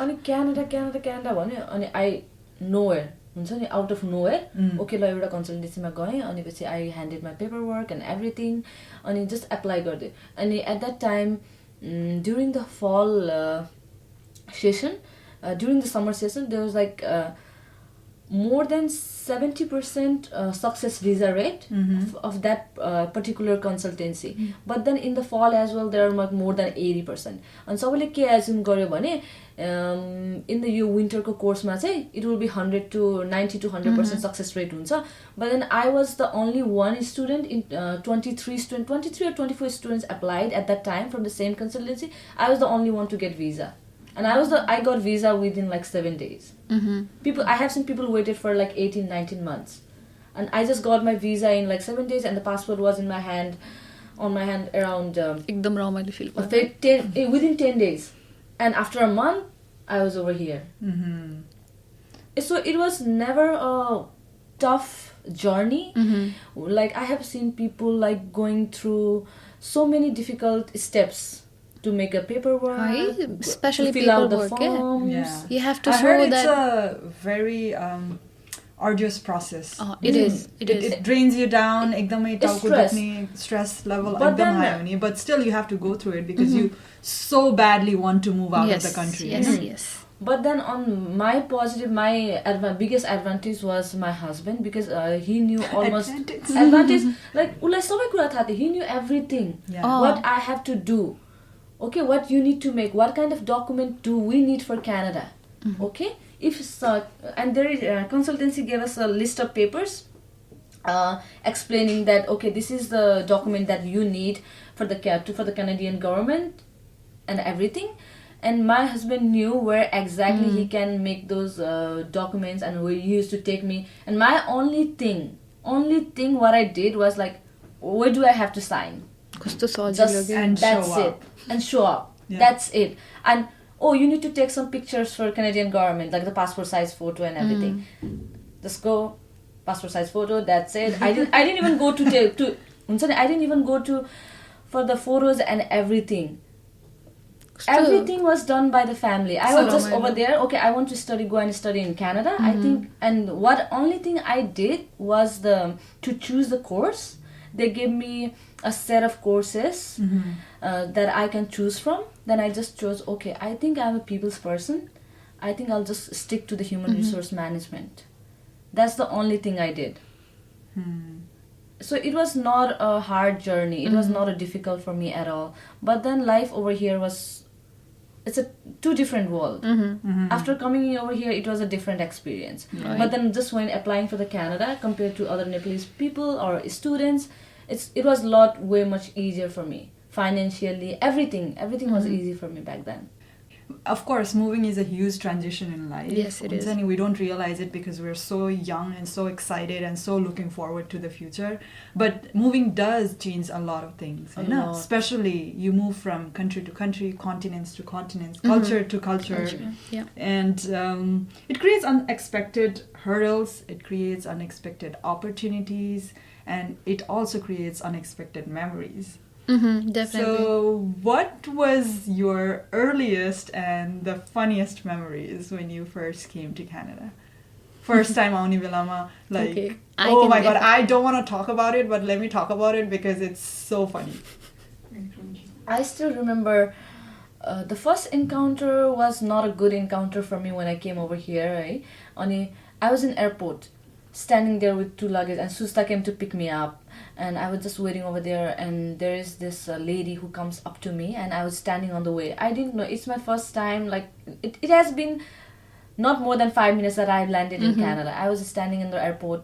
अनि क्यानाडा भन्यो अनि आई नोवेयर हुन्छ नि आउट अफ नोवेयर ओके ल एउटा कन्सल्टेन्सीमा गएँ अनि पछि I handed my paper work and everything अनि जस्ट एप्लाई गरिदिएँ अनि at that time during the fall season during the summer session there was like more than 70% success visa rate of that particular consultancy but then in the fall as well there are like more than 80% and सबैले के assume गर्यो भने in the यो winter को course मा चाहिँ it will be 100 to 90 to 100% success rate हुन्छ but then I was the only one student in 23 or 24 students applied at that time from the same consultancy. I was the only one to get visa. And I got visa within like 7 days. I have seen people waited for like 18, 19 months. And I just got my visa in like 7 days and the passport was in my hand, on my hand around... एकदम रमाइलो feel within 10 days. And after a month, I was over here. So it was never a tough journey. Like I have seen people like going through so many difficult steps. To make a paperwork, especially to fill out the paperwork, forms. Yeah. You have to I show heard that it's a very arduous process. It is. It drains you down. Ekdamai टाउको दुख्ने stress level एकदम high हुने, but still you have to go through it because you so badly want to move out of the country. Yes. But then on my positive, my biggest advantage was my husband because he knew almost advantage like उसलाई सबै कुरा थाहा थियो. He knew everything. What I have to do. Okay, what you need to make, what kind of document do we need for Canada? Okay, if and there is consultancy gave us a list of papers explaining that okay, this is the document that you need for the Canadian government and everything. And my husband knew where exactly he can make those documents and where he used to take me. And my only thing what I did was like, where do I have to sign? Just and that's show it up. and show up. That's it. And you need to take some pictures for Canadian government like the passport size photo and everything. Just go passport size photo. That's it. I didn't even go to I didn't even go to for the photos and everything. Everything was done by the family. I was just over there. Okay, I want to go and study in Canada. I think, and only thing I did was to choose the course. They gave me a set of courses that I can choose from. Then I just chose, okay, I think I'm a people's person. I think I'll just stick to the human resource management. That's the only thing I did. So it was not a hard journey. It was not difficult for me at all. But then life over here it's a two different world. After coming over here, it was a different experience. Right. But then just when applying for the Canada compared to other Nepalese people or students, it was way much easier for me. Financially, everything was easy for me back then. Of course, moving is a huge transition in life. Yes, it is. We don't realize it because we're so young and so excited and so looking forward to the future. But moving does change a lot of things. Especially you move from country to country, continents to continents, culture to culture. Yeah. And it creates unexpected hurdles. It creates unexpected opportunities. And it also creates unexpected memories. Definitely. So what was your earliest and the funniest memories when you first came to Canada? First time auni belama, like, okay. Oh my god, I don't want to talk about it, but let me talk about it because it's so funny. I still remember the first encounter was not a good encounter for me when I came over here, right? I was in airport, standing there with 2 luggage, and Susta came to pick me up, and I was just waiting over there, and there is this lady who comes up to me, and I was standing on the way. I didn't know, it's my first time, like, it has been not more than 5 minutes that I landed in Canada. I was standing in the airport,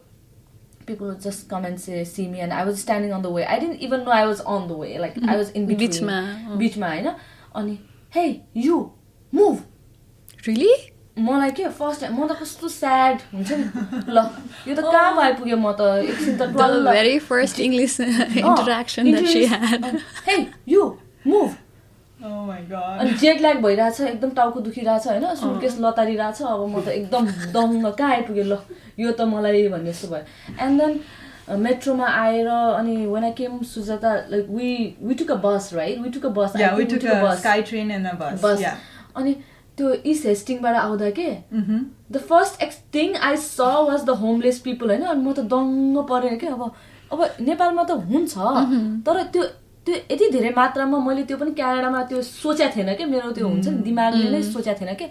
people would just come and see me, and I was standing on the way. I didn't even know I was on the way, like, I was in between. Beachma, you know? Ani, hey, you, move! Really? मलाई के first time म त कस्तो sad हुन्छ नि ल यो त कहाँ आइपुग्यो म त एकछिन त the very first English interaction that she had. Hey, you move. Oh my god. अनि जेट ल्याग भइराछ, एकदम टाउको दुखिराछ हैन, सुटकेस लतारिराछ, अब म त एकदम दङ्ग कहाँ आइपुग्यो ल यो त मलाई भन्ने जस्तो भयो. And then मेट्रोमा आएर अनि when I came Sujata, like we took a bus, right? We took a bus. Yeah, we took a sky train and a bus. Yeah. अनि त्यो इस्ट हेस्टिङबाट आउँदा के द फर्स्ट थिङ आई स was the homeless people होइन अनि म त दङ्ग परेँ क्या अब नेपालमा त हुन्छ तर त्यो यति धेरै मात्रामा मैले त्यो पनि क्यानाडामा त्यो सोचेको थिएन क्या मेरो त्यो हुन्छ नि दिमागले नै सोचेको थिएन कि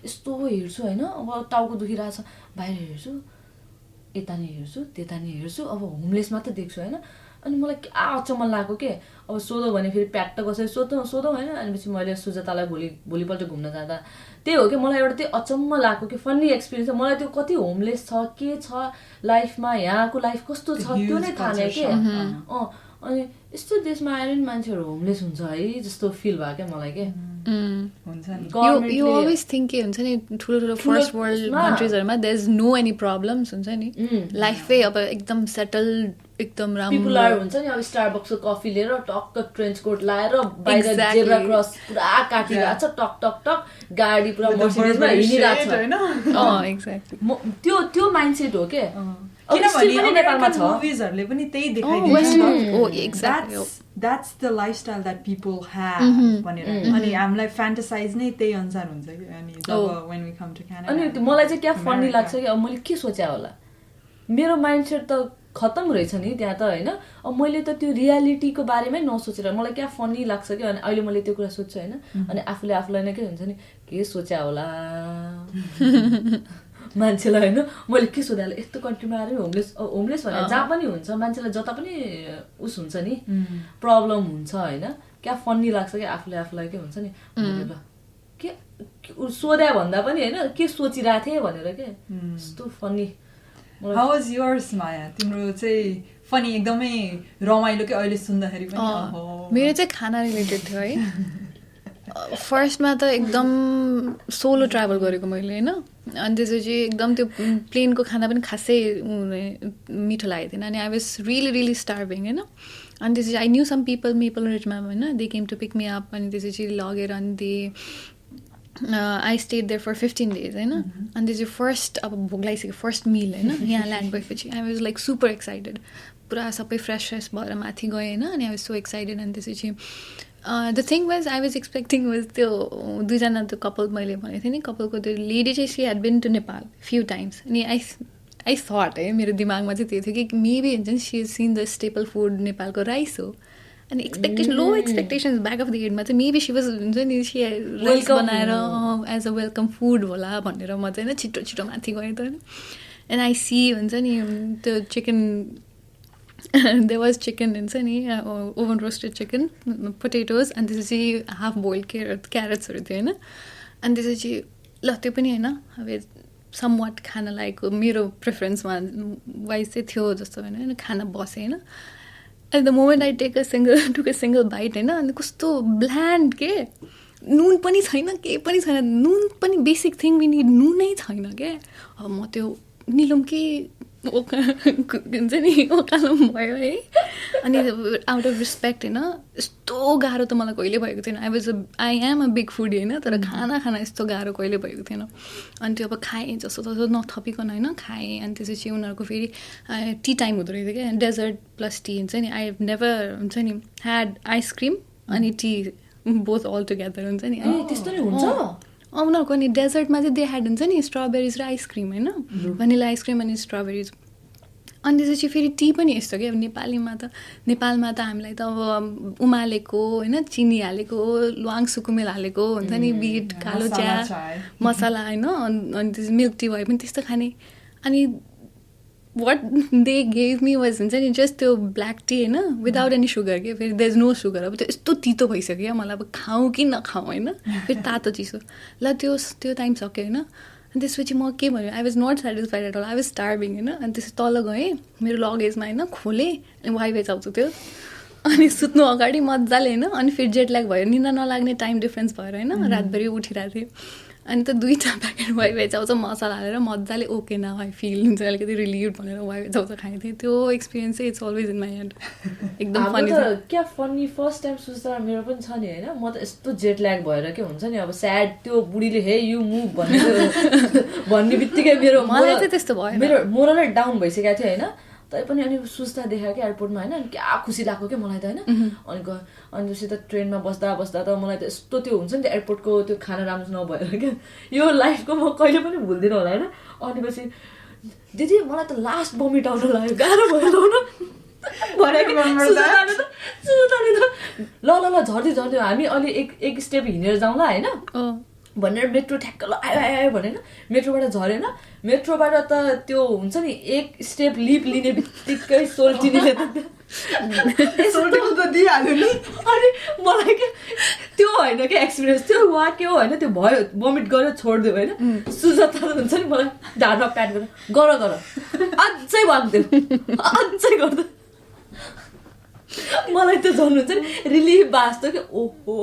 यस्तो हेर्छु होइन अब टाउको दुखिरहेछ बाहिर हेर्छु यता नि हेर्छु त्यता नि हेर्छु अब होमलेस मात्र देख्छु होइन अनि मलाई क्या अचम्म लाग्यो के अब सोधौँ भने फेरि प्याट्ट कसरी सोधौँ होइन अनि मैले सुजातालाई भोलिपल्ट घुम्न जाँदा त्यही हो कि मलाई एउटा त्यही अचम्म लाग्यो कि फन्नी एक्सपिरियन्स मलाई त्यो कति होमलेस छ के छ लाइफमा यहाँको लाइफ कस्तो छ त्यो नै थाहा नै के अनि यस्तो देशमा आएर नि मान्छेहरू होमलेस हुन्छ है जस्तो फिल भयो क्या मलाई के You always think के हुन्छ नि ठुलो फर्स्ट वर्ल्ड कन्ट्रिजहरुमा there is no any problems हुन्छ नि लाइफै अब एकदम सेटल्ड एकदम राम्रो पिपुलर हुन्छ नि अब स्टारबक्सको कफी लिएर टक्क ट्रेन्च कोट लाएर बाहिर जेब्रा क्रस पुरा काटिरहेछ टक टक टक गाडी पुरा मर्सिडिजमा हिँडिरहेछ हैन एक्ज्याक्टली त्यो माइन्डसेट हो के किनभने नेपालमा छ मुभिजहरुले पनि त्यही देखाइदिन्छ that's the lifestyle that people have भनेर अनि हामीलाई फ्यान्टसाइज नै त्यही अनुसार हुन्छ कि अनि जब when we come to Canada अनि मलाई चाहिँ क्या फन्नी लाग्छ कि अब मैले के सोचे होला मेरो माइन्डसेट त खतम रहेछ नि त्यहाँ त हैन अब मैले त त्यो रियालिटीको बारेमै नसोचेर मलाई क्या फन्नी लाग्छ कि अनि अहिले मैले त्यो कुरा सोच्छु हैन अनि आफूलाई नै के हुन्छ नि के सोचे होला मान्छेलाई हैन मैले के सोधे होला यस्तो कन्ट्रीमा आएर होमलेस भने जहाँ पनि हुन्छ मान्छेलाई जता पनि उस हुन्छ नि प्रब्लम हुन्छ हैन क्या फन्नी लाग्छ कि आफूलाई के हुन्छ नि ल के सोध्या भन्दा पनि हैन के सोचिरहेको थिएँ भनेर के यस्तो funny How was yours, Maya? तिम्रो चाहिँ फनी एकदमै रमाइलो के अहिले सुन्दाखेरि पनि मेरो चाहिँ खाना रिलेटेड थियो है फर्स्टमा त एकदम सोलो ट्राभल गरेको मैले हैन अनि त्यसपछि एकदम त्यो प्लेनको खाना पनि खासै मिठो लागेको थिएन अनि आई वाज रियली स्टार्भिङ हैन अनि त्यसपछि I knew some people Maple रिजमा हैन they came to pick me up अनि त्यसपछि लगेर अनि they I stayed there for 15 days हैन अनि त्यसपछि फर्स्ट अब भोक लागिसक्यो फर्स्ट मिल हैन यहाँ ल्यान्ड भएपछि I was like super excited पुरा सबै फ्रेस भएर माथि गएँ हैन अनि आई वाज सो एक्साइटेड अनि त्यसपछि the thing was I was expecting was त्यो दुईजना त्यो कपल मैले भनेको थिएँ नि कपलको त्यो लेडी चाहिँ she had been to Nepal few times अनि आई थट है मेरो दिमागमा चाहिँ त्यो थियो कि मेबी हुन्छ नि she is seen the staple food नेपालको राइस हो अनि expectation low expectations back of the हेडमा चाहिँ मेबी सी वाज हुन्छ नि सी राइस बनाएर एज अ वेलकम फुड होला भनेर म चाहिँ होइन छिटो माथि गएँ त होइन एन्ड आई सी हुन्छ नि त्यो चिकन देयर वाज चिकन हुन्छ नि ओभन रोस्टेड चिकन पोटेटोज अनि त्यसपछि हाफ बोइल्ड क्यारेट्सहरू थियो होइन अनि त्यसपछि ल त्यो पनि होइन अब समवाट खाना लागेको मेरो प्रेफरेन्समा वाइज चाहिँ थियो जस्तो होइन खाना बसेँ होइन at the moment I took a single bite होइन अनि कस्तो ब्ल्यान्ड के नुन पनि छैन केही पनि छैन नुन पनि बेसिक थिङ विनी नुनै छैन क्या अब म त्यो निलम के हुन्छ नि ओकालम भयो है अनि आउट अफ रिस्पेक्ट होइन यस्तो गाह्रो त मलाई कहिले भएको थिएन I am a big foodie होइन तर खाना यस्तो गाह्रो कहिले भएको थिएन अनि त्यो अब खाएँ जस्तो नथपिकन होइन खाएँ अनि त्यसपछि उनीहरूको फेरि टी टाइम हुँदो रहेछ क्या डेजर्ट प्लस टी हुन्छ नि आई हेभ नेभर हुन्छ नि ह्याड आइसक्रिम अनि टी बोथ अल टुगेदर हुन्छ नि त्यस्तो नै हुन्छ उनीहरूको नि डेजर्टमा चाहिँ दे ह्याड हुन्छ नि स्ट्रबेरिज र आइसक्रिम होइन भनिला आइसक्रिम अनि स्ट्रबेरिज अनि त्यसपछि फेरि टी पनि यस्तो क्या अब नेपालमा त हामीलाई त अब उमालेको होइन चिनी हालेको ल्वाङ सुकुमेल हालेको हुन्छ नि बिट कालो चिया मसला होइन अनि त्यसपछि मिल्क टी भयो पनि त्यस्तो खाने अनि what they gave me was हुन्छ नि जस्ट त्यो ब्ल्याक टी होइन विदाउट एनी सुगर के फेरि देयर इज नो सुगर अब त्यो यस्तो तितो भइसक्यो क्या मलाई अब खाऊँ कि नखाऊँ होइन फेरि तातो चिसो ल त्यो टाइम सक्यो होइन अनि त्यसपछि म के भन्यो I was not satisfied at all I was starving होइन अनि त्यसपछि तल गएँ मेरो लगेजमा होइन खोलेँ अनि वाइफाई चलाउँछु त्यो अनि सुत्नु अगाडि मजाले होइन अनि फेरि जेट ल्याग भयो निन्दा नलाग्ने टाइम डिफ्रेन्स भएर होइन रातभरि उठिरहेको थिएँ अनि त 2टा प्याकेट वाइफाई चाउचा मसला हालेर मजाले ओके न आई फिल हुन्छ अलिकति रिलिभ भनेर वाइफाई चाउचा खाएको थिएँ त्यो एक्सपिरियन्स चाहिँ it's always in my head एकदम फनी क्या फनी फर्स्ट टाइम सोच्दा मेरो पनि छ नि होइन म त यस्तो जेट ल्याग भएर के हुन्छ नि अब स्याड त्यो बुढीले हे यु मुभ भन्ने बित्तिकै मेरो मलाई चाहिँ त्यस्तो भयो मेरो मोरल डाउन भइसकेको थियो होइन तैपनि अनि सुस्ता देखायो क्या एयरपोर्टमा होइन अनि क्या खुसी लाग्यो क्या मलाई त होइन अनि गयो अनि त्योसित ट्रेनमा बस्दा बस्दा त मलाई त यस्तो त्यो हुन्छ नि त एयरपोर्टको त्यो खाना राम्रो नभएर क्या यो लाइफको म कहिले पनि भुल्दिनँ होला होइन अनि पछि दिदी मलाई त लास्ट भमिट आउन लाग्यो गाह्रो भयो न सुताले त ल ल ल झर्दै झर्दै हामी अलि एक स्टेप हिँडेर जाउँला होइन भनेर मेट्रो ठ्याक्क ल आयो आयो भनेर मेट्रोबाट झरेन मेट्रोबाट त त्यो हुन्छ नि एक स्टेप लिप लिने बित्तिकै सोल्टिनीले त दिइहाल्यो नि अनि मलाई क्या त्यो होइन क्या एक्सपिरियन्स त्यो वा के हो होइन त्यो भयो भमिट गरेर छोडिदियो होइन सुजाता हुन्छ नि मलाई ढाडमा प्याट गर अझै भाग्दियो अझै गर्दा मलाई त झन् हुन्छ नि रिलिफ बाँच्थ्यो कि ओहो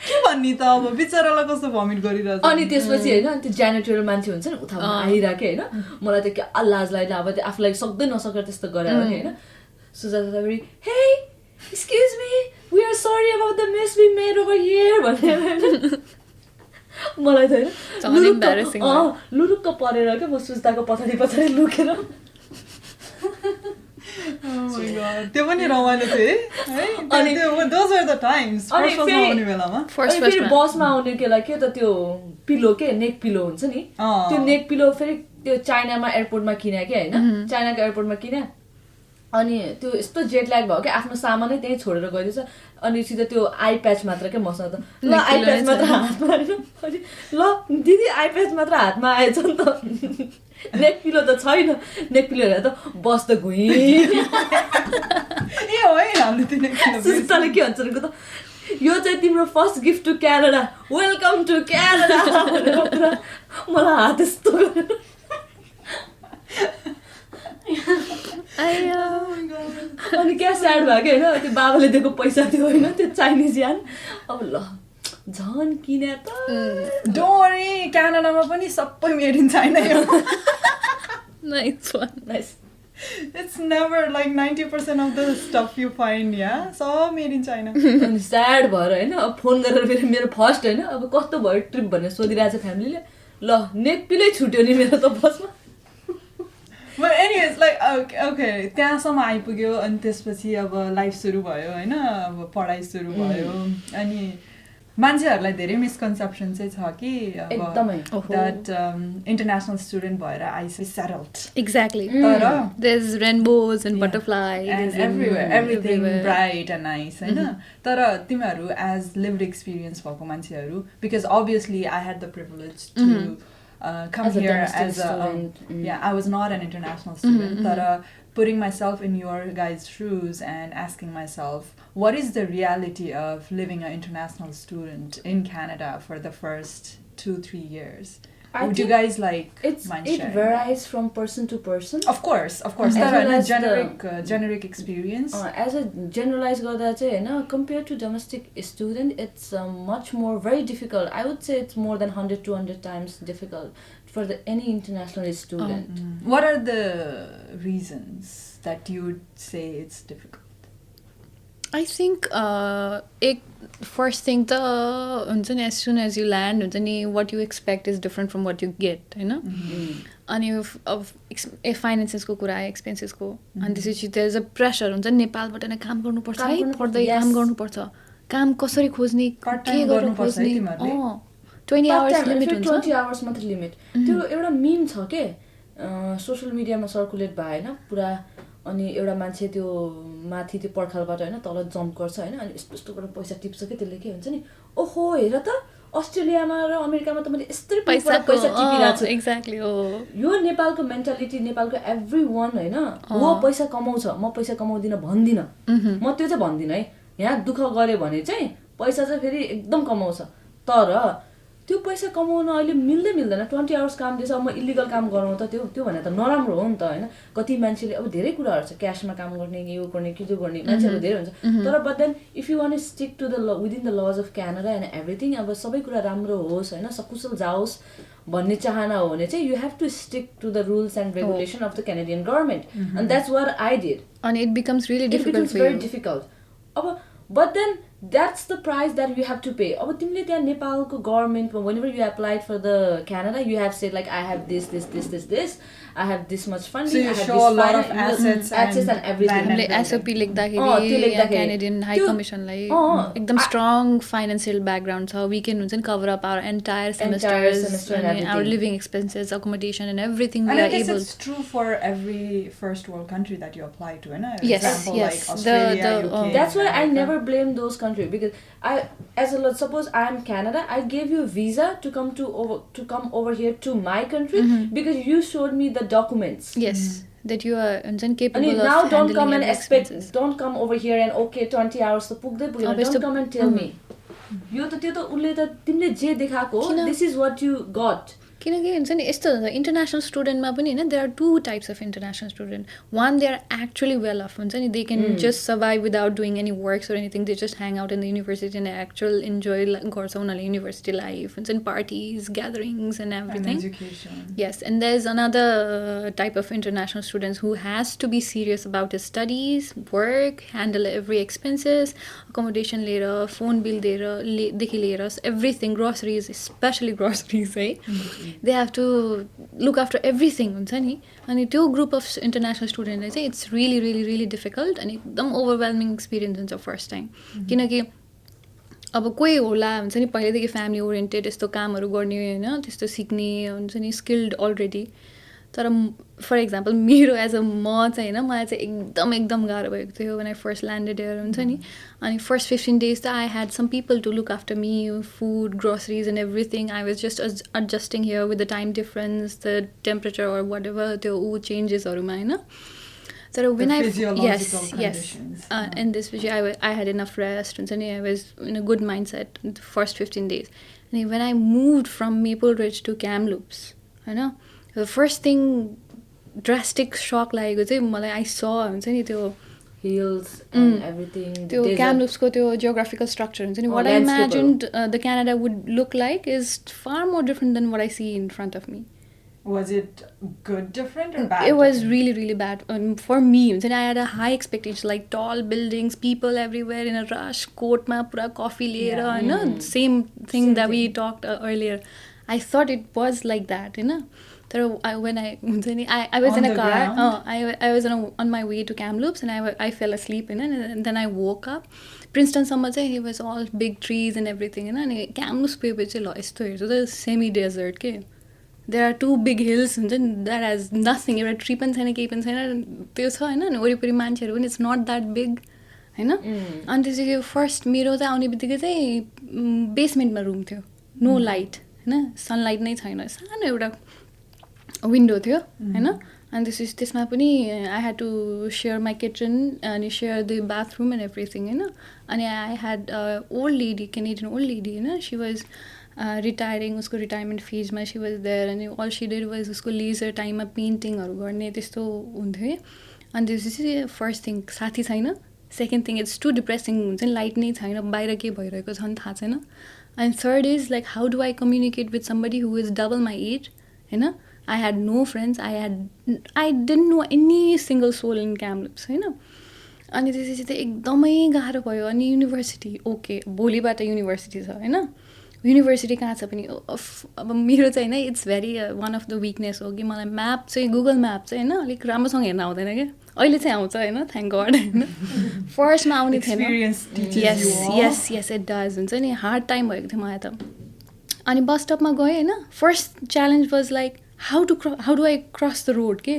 के भन्ने त अब बिचरालाई कस्तो भमिट गरिरहेछ अनि त्यसपछि होइन त्यो जेनेटोरियल मान्छे हुन्छ नि उता आइरहेको होइन मलाई त क्या लाज लाग्यो अब त्यो आफूलाई सक्दै नसकेर त्यस्तो गरेर होइन Sujata hey excuse me we are sorry about the mess we made over here भनेर मलाई त होइन लुरुक्क परेर क्या म सुजाताको पछाडि लुकेर त्यो पनि रमाइलो थियो है अनि those are the times आउने बेलामा फेरि बसमा आउने केलाई के त त्यो पिलो के नेक पिलो हुन्छ नि त्यो नेक पिलो फेरि त्यो चाइनामा एयरपोर्टमा किने के होइन चाइनाको एयरपोर्टमा किने अनि त्यो यस्तो जेट ल्याग भयो क्या आफ्नो सामानै त्यहीँ छोडेर गइदिएछ अनि सिधै त्यो आई प्याच मात्र क्या मसँग त ल आई प्याच मात्र हातमा आएन अनि ल दिदी आई प्याच मात्र हातमा आएछ नि त नेक पिलो त छैन नेक पिलो हेरेर त बस त घुइ सुस्ताले के भन्छ त यो चाहिँ तिम्रो first gift to Canada welcome to Canada मलाई हात यस्तो गरेर अनि क्या स्याड भयो क्या होइन त्यो बाबाले दिएको पैसा थियो होइन त्यो चाइनिज यान अब ल झन् किने त डोरी क्यानाडामा पनि सबै made in China Nice one. Nice. It's never like 90% of the stuff you find, yeah? So made in China. अनि स्याड भएर होइन अब फोन गरेर फेरि मेरो फर्स्ट होइन अब कस्तो भयो ट्रिप भनेर सोधिरहेछ फ्यामिलीले ल नेक पिलै छुट्यो नि मेरो त बसमा But anyways, like okay, त्यहाँसम्म आइपुग्यो अनि त्यसपछि अब लाइफ सुरु भयो होइन अब पढाइ सुरु भयो अनि मान्छेहरूलाई धेरै मिसकन्सेप्सन चाहिँ छ कि एकदमै that international student भएर I say settled. Exactly. तर there's rainbows and butterflies and everywhere everything bright and nice होइन तर तिमीहरू as lived experience भएको मान्छेहरू because obviously I had the privilege to come as here as a I was not an international student but putting myself in your guys' shoes and asking myself what is the reality of living an international student in Canada for the first 2-3 years would you guys like mind sharing? It varies from person to person of course that is generic experience as a generalized गर्दा चाहिँ हैन compared to domestic student it's much more very difficult I would say it's more than 100-200 times difficult for any international student what are the reasons that you would say it's difficult I think first thing the as soon as you land what you expect is different from what you get and if finances ko kura expenses ko and this is there's a pressure Nepal बाट नै काम गर्नु पर्छ है पढ्दै काम गर्नु पर्छ काम कसरी खोज्ने के गर्नु खोज्ने 20 hours limit हुन्छ 20 hours मात्र लिमिट त्यो एउटा मीम छ के सोशल मिडियामा सर्कुलेट भयो हैन पुरा अनि एउटा मान्छे त्यो माथि त्यो पर्खालबाट हैन तल जम्प गर्छ हैन अनि यस्तो गरेर पैसा टिप्छ के त्यसले के हुन्छ नि ओहो हेर त अस्ट्रेलियामा र अमेरिकामा त मैले यस्तै पैसा टिपिरहेको छु एक्ज्याक्टली हो यो नेपालको मेन्टालिटी नेपालको एभ्रीवन हैन वो पैसा कमाउँछ म पैसा कमाउँदिन भन्दिन म त्यो चाहिँ भन्दिन है यहाँ दुःख गरे भने चाहिँ पैसा चाहिँ फेरि एकदम कमाउँछ तर त्यो पैसा कमाउन अहिले मिल्दैन 20 आवर्स काम दिएछ म इलिगल काम गरौँ त त्यो भने त नराम्रो हो नि त हैन कति मान्छेले अब धेरै कुराहरु छ क्याशमा काम गर्ने यो गर्ने के गर्ने मान्छेहरु धेरै हुन्छ तर but then if you want to stick to the within the laws of Canada and everything अब सबै कुरा राम्रो होस् हैन सकुशल जाओस् भन्ने चाहना हो भने चाहिँ you have to stick to the rules and regulation of the Canadian government and that's what I did and it becomes really difficult for you very difficult अब but then that's the price that you have to pay. अब तिमीले त्यहाँ नेपालको गभर्मेन्टमा whenever you applied for the Canada, you have said like I have this, I have this much funding, so you I have show this a lot of assets and everything. हामीले SOP लेख्दाखेरि Canadian high कमिसनलाई एकदम strong financial background छ, we can हुन्छ नि cover up our entire semesters अनि our living expenses, accommodation and everything we are able. It's true for every first world country that you apply to, right? Yes, example, yes. like Australia, UK, that's why I America. never blame those countries, because suppose I am Canada, I gave you a visa to come over here to my country because you showed me the documents. Yes, that you are capable and of now don't come and expenses. expect, don't come over here and okay 20 hours to पुग्दै पुग्दैन, don't come and tell me यो त त्यो त उले त तिमीले जे देखाको, this is what you got. किनकि हुन्छ नि यस्तो हुन्छ इन्टरनेसनल स्टुडेन्टमा पनि होइन, there are 2 types of international student. One they are actually well off हुन्छ नि, they can just survive without doing any works or anything, they just hang out in the university and actual enjoy गर्छ उनीहरूले university life हुन्छ नि, parties gatherings and everything. Yes, and there's another type of international students who has to be serious about his studies, work, handle every expenses, accommodation later, phone bill later, everything, groceries, especially groceries, right? They have to look after everything हुन्छ नि. अनि त्यो group of international स्टुडेन्टलाई चाहिँ it's really really really difficult अनि एकदम overwhelming experience हुन्छ first time. किनकि अब कोही होला हुन्छ नि पहिल्यैदेखि फ्यामिली ओरिएन्टेड यस्तो कामहरू गर्ने होइन, त्यस्तो सिक्ने हुन्छ नि, स्किल्ड अलरेडी. तर फर इक्जाम्पल मेरो एज अ म चाहिँ होइन, मलाई चाहिँ एकदम गाह्रो भएको थियो when I first landed here हुन्छ नि. अनि फर्स्ट 15 days त I had some people to look after me, food, groceries and everything. I was just adjusting here with the time difference, the temperature or whatever त्यो चेन्जेसहरूमा होइन. तर when I and त्यसपछि I had enough rest हुन्छ नि, I was in a good mindset in the first 15 days. अनि when I moved from Maple Ridge to Kamloops होइन, the first thing drastic shock लागेको चाहिँ मलाई, I saw हुन्छ नि त्यो hills and everything, त्यो Kamloopsको त्यो geographical structure हुन्छ नि, what I imagined the Canada would look like is far more different than what I see in front of me. Was it good different or bad? It was really, really bad for me. And I had a high expectation, like tall buildings, people everywhere in a rush, court ma pura coffee lera, you know, same thing that we talked earlier. I thought it was like that, you know. I was in a car. I was on my way to Kamloops, and I fell asleep, you know, and then I woke up. Princeton summer it was all big trees and everything, you know. And Kamloops pe it's a semi-desert, okay. There are 2 big hills that has nothing. You're a tree pen and a pen and it's not that big. You know? And this is first mirror basement room. No light. Sunlight window. And this is this map. I had to share my kitchen and share the bathroom and everything. And I had an old lady, Canadian old lady. She was retiring, usko retirement fees ma she was there, and all she did was usko leisure time ma painting haru गर्ने त्यस्तो हुन्थ्यो. And this is the first thing, साथी छैन. Second thing, it's too depressing हुन्छ नि, light नै छैन, बाहिर के भइरहेको छ नि थाहा छैन. And third is like, how do I communicate with somebody who is double my age, हैन? I had no friends, I didn't know any single soul in Kamloops, हैन? अनि त्यसपछि चाहिँ एकदमै गाह्रो भयो. अनि युनिभर्सिटी ओके, भोलिबाट युनिभर्सिटी छ हैन. युनिभर्सिटी कहाँ छ पनि अब मेरो चाहिँ होइन, it's very one of the weakness हो कि मलाई म्याप चाहिँ गुगल म्याप चाहिँ होइन अलिक राम्रोसँग हेर्न आउँदैन क्या. अहिले चाहिँ आउँछ होइन, थ्याङ्क गड होइन. फर्स्टमा आउने थिएन. यस इट डज हुन्छ नि. हार्ड टाइम भएको थियो मलाई त. अनि बस स्टपमा गएँ होइन, first challenge was like how do I cross the road के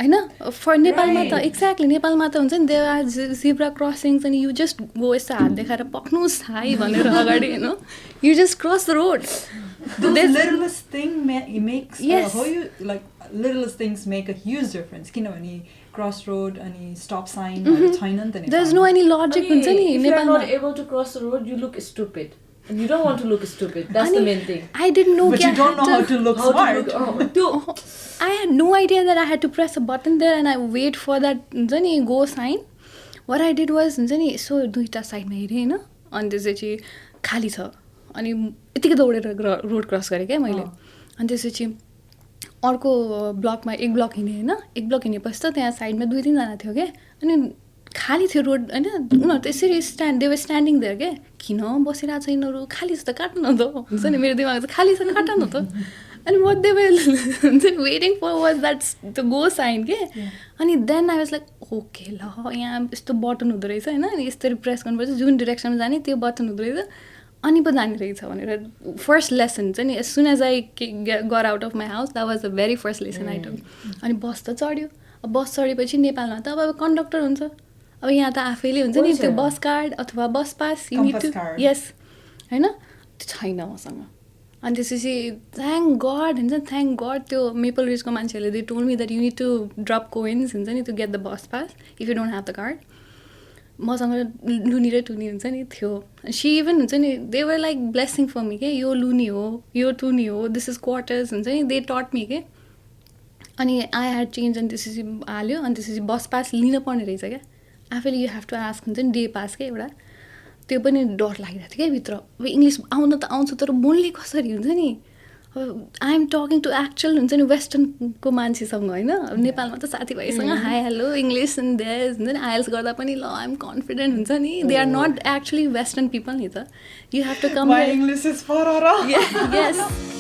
होइन. फर नेपालमा त एक्ज्याक्टली नेपालमा त हुन्छ नि, देयर आर जिब्रा क्रसिङ्स अनि यु जस्ट गो यस्तो हात देखाएर पक्नुहोस् हाई भनेर अगाडि होइन, you just cross the road. littlest thing makes littlest things make a huge difference. किनभने क्रस रोड अनि स्टप साइन छैन नि त. There's no any logic हुन्छ नि नेपालमा. If you are not able to cross the road, you look stupid. And you don't want to look stupid. That's the main thing. I didn't know. But you don't know how to look smart. I had no idea that I had to press a button there and I wait for that go sign. What I did was so दुईटा साइडमा हेरेँ होइन, अनि त्यसपछि खाली छ. अनि यतिकै दौडेर रोड क्रस गरेँ क्या मैले. अनि त्यसपछि अर्को ब्लकमा एक ब्लक हिँडेँ होइन. एक ब्लक हिँडेपछि त त्यहाँ साइडमा 2-3 जना थियो क्या. अनि खाली थियो रोड होइन उनीहरू त्यसरी दे वर स्ट्यान्डिङ देयर के किन बसिरहेको छ यिनीहरू खाली छ त काट्नु न त हुन्छ नि मेरो दिमाग चाहिँ खाली छ काट न त अनि what they were हुन्छ नि waiting for was that the go sign के अनि then I was like okay ल यहाँ यस्तो बटन हुँदो रहेछ होइन अनि यसरी प्रेस गर्नुपर्छ जुन डिरेक्सनमा जाने त्यो बटन हुँदो रहेछ अनि पो जाने रहेछ भनेर फर्स्ट लेसन चाहिँ नि as soon as I got out of my house that was the very first lesson I took अनि बस त चढ्यो अब बस चढेपछि नेपालमा त अब कन्डक्टर हुन्छ अब यहाँ त आफैले हुन्छ नि त्यो बस कार्ड अथवा bus pass you need to yes होइन त्यो छैन मसँग अनि त्यसपछि थ्याङ्क गड हुन्छ थ्याङ्क गड त्यो मेपल रिजको मान्छेहरूले they told me that you need to drop coins हुन्छ नि to get the bus pass if you don't have the card मसँग लुनी र टुनी हुन्छ नि थियो सी इभन हुन्छ नि they were like blessing for me के यो लुनी हो यो टुनी हो दिस इज क्वार्टर्स हुन्छ नि दे टट मी के अनि आई ह्याड चेन्ज अनि त्यसपछि हाल्यो अनि त्यसपछि बस पास लिन पर्ने रहेछ क्या आफैले यु हेभ टु आस्क हुन्छ नि डे पास क्या एउटा त्यो पनि डर लागिरहेको थियो क्या भित्र अब इङ्ग्लिस आउन त आउँछ तर बोल्ने कसरी हुन्छ नि I am talking to actual हुन्छ नि वेस्टर्नको मान्छेसँग होइन अब नेपालमा त साथीभाइसँग hi hello English and there हुन्छ नि आइएल्स गर्दा पनि ल आइ एम कन्फिडेन्ट हुन्छ नि they are not actually western people नि त you have to come English is fararara yes